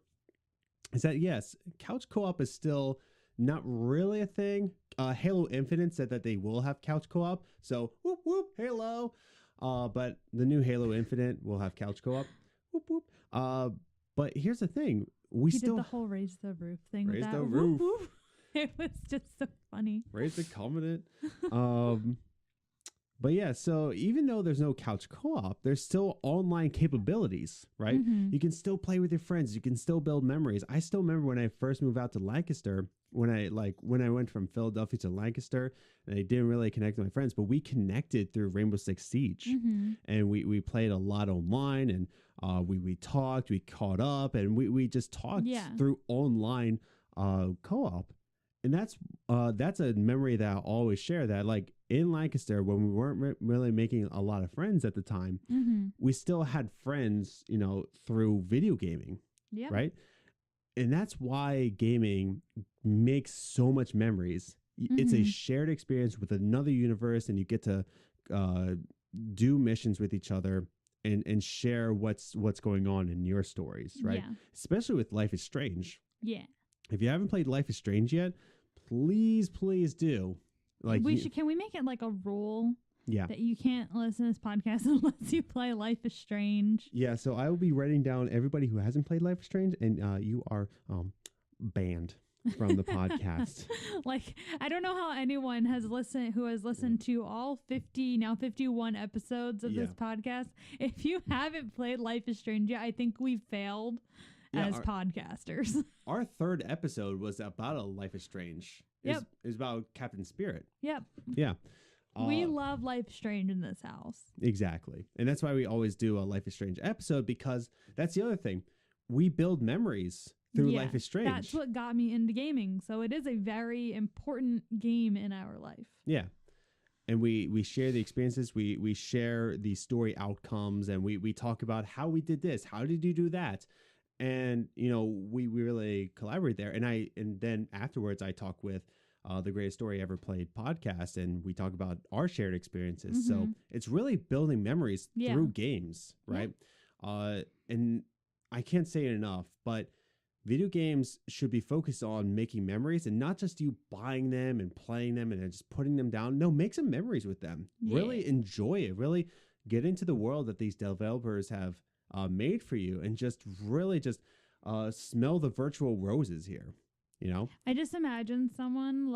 is that, yes, couch co-op is still not really a thing. Halo Infinite said that they will have couch co-op. So, whoop, whoop, Halo. But the new Halo Infinite will have couch co-op. Whoop, whoop. But here's the thing. We did the whole raise the roof thing. Raise with that. the roof. Whoop, whoop. It was just so funny. Raise the covenant. But yeah, so even though there's no couch co-op, there's still online capabilities, right? Mm-hmm. You can still play with your friends. You can still build memories. I still remember when I first moved out to Lancaster, when I went from Philadelphia to Lancaster, and I didn't really connect with my friends, but we connected through Rainbow Six Siege. Mm-hmm. And we played a lot online, and we talked, we caught up, and we just talked through online co-op. And that's a memory that I always share, that like in Lancaster, when we weren't really making a lot of friends at the time, mm-hmm. we still had friends, through video gaming, right? And that's why gaming makes so much memories. Mm-hmm. It's a shared experience with another universe, and you get to do missions with each other and share what's going on in your stories, right? Yeah. Especially with Life is Strange. Yeah. If you haven't played Life is Strange yet, please do. Can we make it like a rule? Yeah. That you can't listen to this podcast unless you play Life is Strange. Yeah, so I will be writing down everybody who hasn't played Life is Strange, and you are banned from the podcast. I don't know how anyone has listened to all 51 episodes of this podcast. If you haven't played Life is Strange yet, I think we've failed as podcasters. Our third episode was about a Life is Strange. It was about Captain Spirit. Yep. Yeah. We love Life is Strange in this house. Exactly. And that's why we always do a Life is Strange episode, because that's the other thing. We build memories through Life is Strange. That's what got me into gaming. So it is a very important game in our life. Yeah. And we share the experiences, we share the story outcomes, and we talk about how we did this, how did you do that? And we really collaborate there. And then afterwards I talk with the Greatest Story Ever Played podcast, and we talk about our shared experiences. Mm-hmm. So it's really building memories through games, right? Yeah. And I can't say it enough, but video games should be focused on making memories, and not just you buying them and playing them and then just putting them down. No, make some memories with them. Yeah. Really enjoy it. Really get into the world that these developers have made for you, and just really smell the virtual roses here. I just imagine someone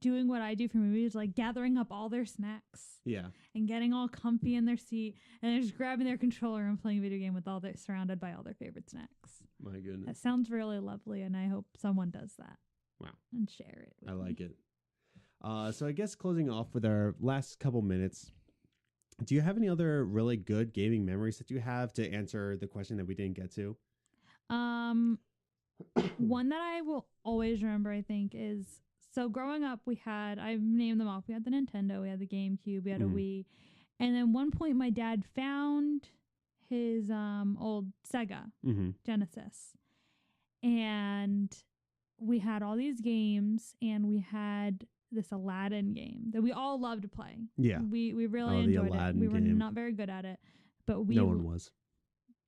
doing what I do for movies, gathering up all their snacks. Yeah. And getting all comfy in their seat, and they're just grabbing their controller and playing a video game surrounded by all their favorite snacks. My goodness. That sounds really lovely, and I hope someone does that. Wow. And share it. I like it. So I guess closing off with our last couple minutes, do you have any other really good gaming memories that you have to answer the question that we didn't get to? One that I will always remember, I think, is, so growing up, I've named them off. We had the Nintendo, we had the GameCube, we had a Wii. And then one point my dad found his old Sega Genesis. And we had all these games, and we had this Aladdin game that we all loved to play. Yeah. We really enjoyed it. We were not very good at it, but no one was.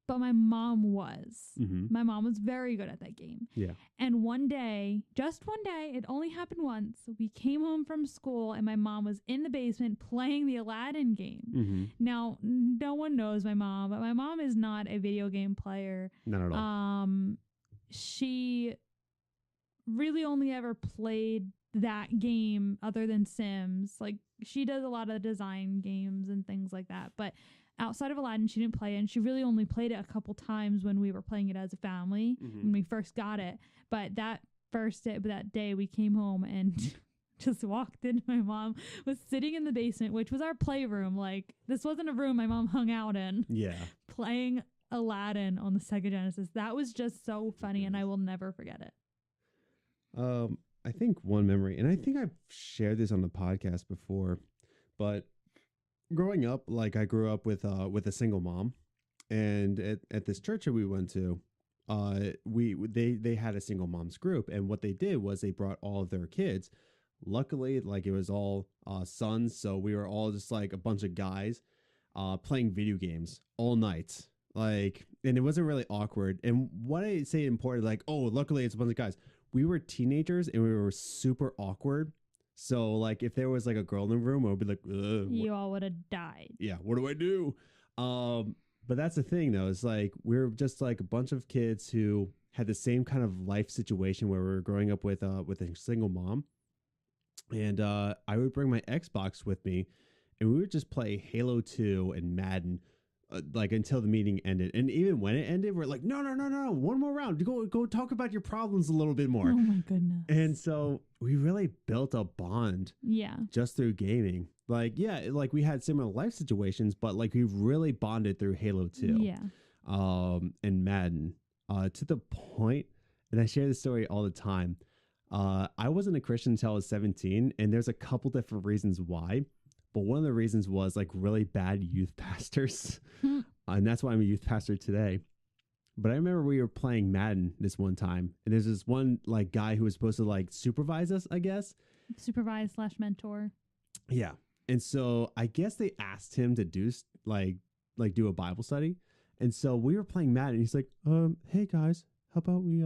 But my mom was. Mm-hmm. My mom was very good at that game. Yeah. And one day, just one day, it only happened once. We came home from school, and my mom was in the basement playing the Aladdin game. Mm-hmm. Now, no one knows my mom, but my mom is not a video game player. Not at all. She really only ever played that game other than Sims. She does a lot of design games and things like that, but outside of Aladdin, she didn't play it, and she really only played it a couple times when we were playing it as a family when we first got it. But that day we came home, and just walked in. My mom was sitting in the basement, which was our playroom. Like, this wasn't a room my mom hung out in. Yeah. Playing Aladdin on the Sega Genesis. That was just so funny, and I will never forget it. I think one memory, and I think I've shared this on the podcast before, but growing up, like I grew up with a single mom, and at this church that we went to, they had a single moms group, and what they did was they brought all of their kids. Luckily, like it was all sons, so we were all just like a bunch of guys playing video games all night. Like, and it wasn't really awkward. And what I say important, like, oh, luckily it's a bunch of guys. We were teenagers and we were super awkward. So like if there was like a girl in the room, I would be like, you all would have died. Yeah, what do I do? But that's the thing though, is like we're just like a bunch of kids who had the same kind of life situation where we were growing up with a single mom. And I would bring my Xbox with me and we would just play Halo 2 and Madden like until the meeting ended. And even when it ended, we're like, no, one more round. Go talk about your problems a little bit more. Oh my goodness. And so we really built a bond. Yeah. Just through gaming. Like, yeah, like we had similar life situations, but like we really bonded through Halo 2. Yeah. And Madden. To the point, and I share this story all the time. I wasn't a Christian until I was 17, and there's a couple different reasons why. But one of the reasons was like really bad youth pastors. And that's why I'm a youth pastor today. But I remember we were playing Madden this one time. And there's this one like guy who was supposed to like supervise us, I guess. Supervise / mentor. Yeah. And so I guess they asked him to do do a Bible study. And so we were playing Madden. And he's like, hey guys, how about we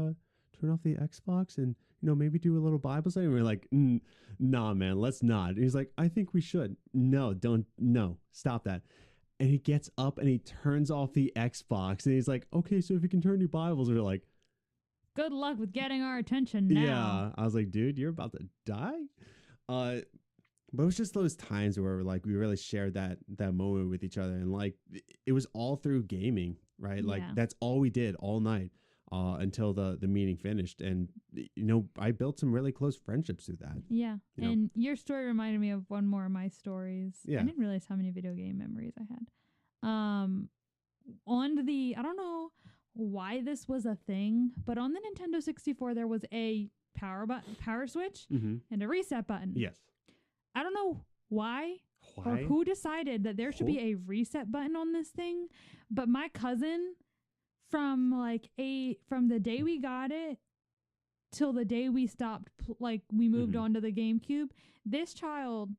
turn off the Xbox and maybe do a little Bible study? And we're like, nah, man, let's not. And he's like, I think we should. No, stop that. And he gets up and he turns off the Xbox and he's like, okay, so if you can turn your Bibles, we're like, good luck with getting our attention now. Yeah. I was like, dude, you're about to die. But it was just those times where like we really shared that moment with each other. And like, it was all through gaming, right? Like that's all we did all night. Until the meeting finished. And, I built some really close friendships through that. Yeah. And your story reminded me of one more of my stories. Yeah. I didn't realize how many video game memories I had. I don't know why this was a thing, but on the Nintendo 64, there was a power switch and a reset button. Yes. I don't know why or who decided that there should be a reset button on this thing, but my cousin... From the day we got it till the day we stopped, we moved on to the GameCube, this child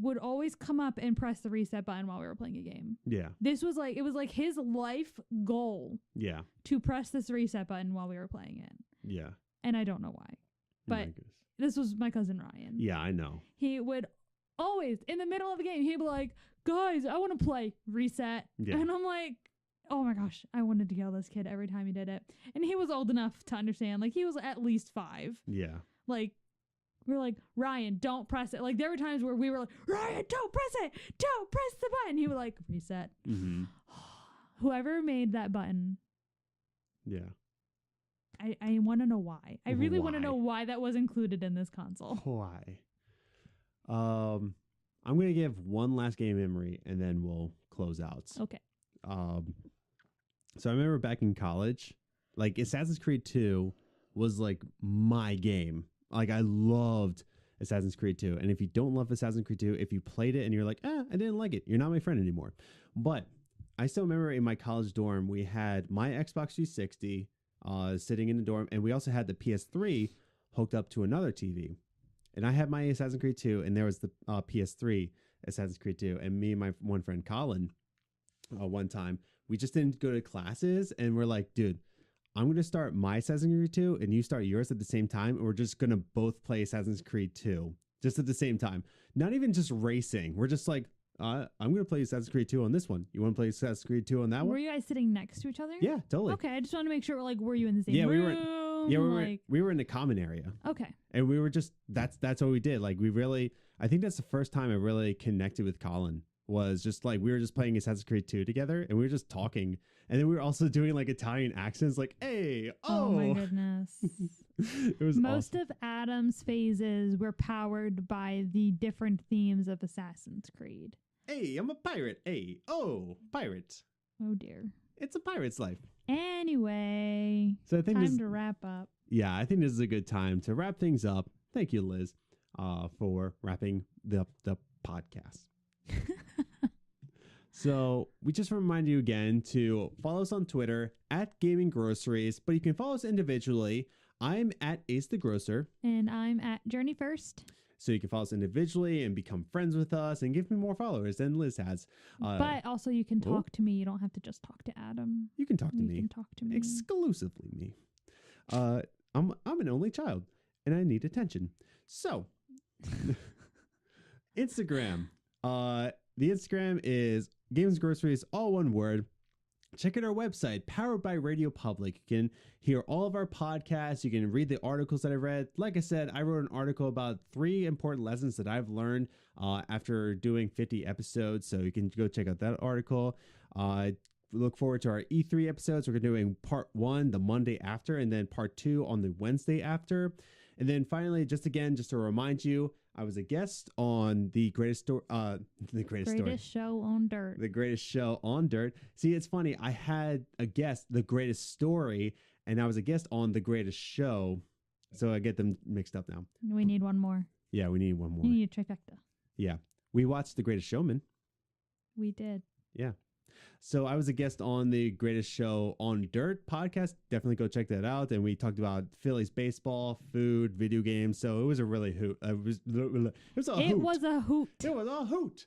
would always come up and press the reset button while we were playing a game. Yeah. It was like his life goal. Yeah. To press this reset button while we were playing it. Yeah. And I don't know why. But this was my cousin Ryan. Yeah, I know. He would always, in the middle of a game, he'd be like, guys, I want to play reset. Yeah. And I'm like, oh my gosh, I wanted to yell at this kid every time he did it. And he was old enough to understand. Like, he was at least 5. Yeah. Like, we're like, Ryan, don't press it. Like, there were times where we were like, Ryan, don't press it. Don't press the button. He would like, reset. Mm-hmm. Whoever made that button. Yeah. I want to know why. I really want to know why that was included in this console. Why? I'm going to give one last game memory and then we'll close out. Okay. So I remember back in college, like Assassin's Creed 2 was like my game. Like I loved Assassin's Creed 2. And if you don't love Assassin's Creed 2, if you played it and you're like, I didn't like it, you're not my friend anymore. But I still remember in my college dorm, we had my Xbox 360 sitting in the dorm. And we also had the PS3 hooked up to another TV. And I had my Assassin's Creed 2 and there was the PS3 Assassin's Creed 2. And me and my one friend, Colin, one time, we just didn't go to classes. And we're like, dude, I'm going to start my Assassin's Creed 2 and you start yours at the same time. And we're just going to both play Assassin's Creed 2 just at the same time. Not even just racing. We're just like, I'm going to play Assassin's Creed 2 on this one. You want to play Assassin's Creed 2 on that one? Were you guys sitting next to each other? Yeah, totally. Okay, I just want to make sure, like, were you in the same room? We were in the common area. Okay. And we were just, that's what we did. Like, I think that's the first time I really connected with Colin. was just like we were just playing Assassin's Creed 2 together, and we were just talking, and then we were also doing like Italian accents, like "Hey, oh my goodness!" It was most awesome. of Adam's phases were powered by the different themes of Assassin's Creed. Hey, I'm a pirate. Hey, oh, pirate. Oh dear, it's a pirate's life. Anyway, so I think time to wrap up. Yeah, I think this is a good time to wrap things up. Thank you, Liz, for wrapping the podcast. So we just remind you again to follow us on Twitter at Gaming Groceries, but you can follow us individually. I'm at Ace the Grocer. And I'm at Journey First. So you can follow us individually and become friends with us and give me more followers than Liz has. But also you can talk to me. You don't have to just talk to Adam. You can talk to me. You can talk to me. Exclusively me. I'm an only child and I need attention. So Instagram. The Instagram is Games Groceries, all one word. Check out our website, powered by Radio Public. You can hear all of our podcasts. You can read the articles that I read. Like I said, I wrote an article about 3 important lessons that I've learned after doing 50 episodes. So you can go check out that article. Look forward to our E3 episodes. We're doing part 1 the Monday after, and then part 2 on the Wednesday after. And then finally, just to remind you, I was a guest on the greatest show on dirt. The greatest show on dirt. See, it's funny. I had a guest, the greatest story, and I was a guest on the greatest show. So I get them mixed up now. We need one more. Yeah, we need one more. We need a trifecta. Yeah. We watched The Greatest Showman. We did. Yeah. So I was a guest on the Greatest Show on Dirt podcast. Definitely go check that out. And we talked about Phillies baseball, food, video games. So it was a really hoot. It was a hoot.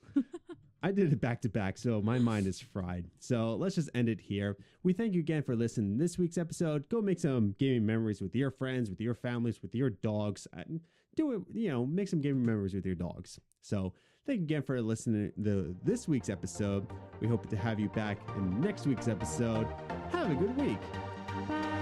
I did it back to back, so my mind is fried. So let's just end it here. We thank you again for listening to this week's episode. Go make some gaming memories with your friends, with your families, with your dogs. Do it, make some gaming memories with your dogs. So thank you again for listening to this week's episode. We hope to have you back in next week's episode. Have a good week. Bye.